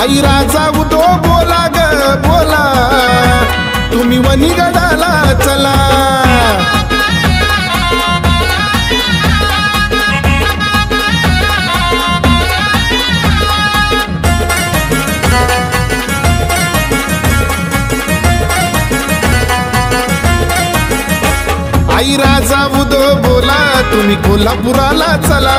आई राजा उदो बोला ग बोला, तुम्ही वनीगडाला चला। आई राजा उदो बोला, तुम्ही कोल्हापुराला चला।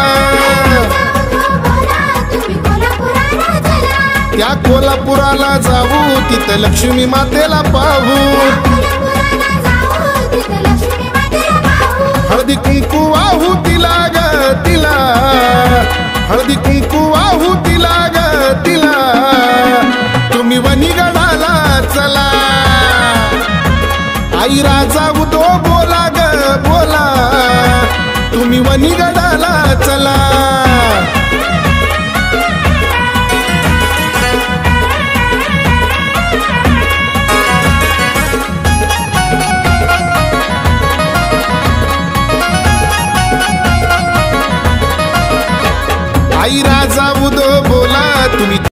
त्या कोल्हापुराला जाऊ, तिथं लक्ष्मी मातेला पाहू। हळदी कुंकू वाहू तिला ग तिला, हळदी कुंकू वाहू तिला ग तिला, तुम्ही वनीगडाला चला। आई राजा उदो बोला ग बोला, तुम्ही वनीगडाला चला। आई राजा उदो बोला, तुम्ही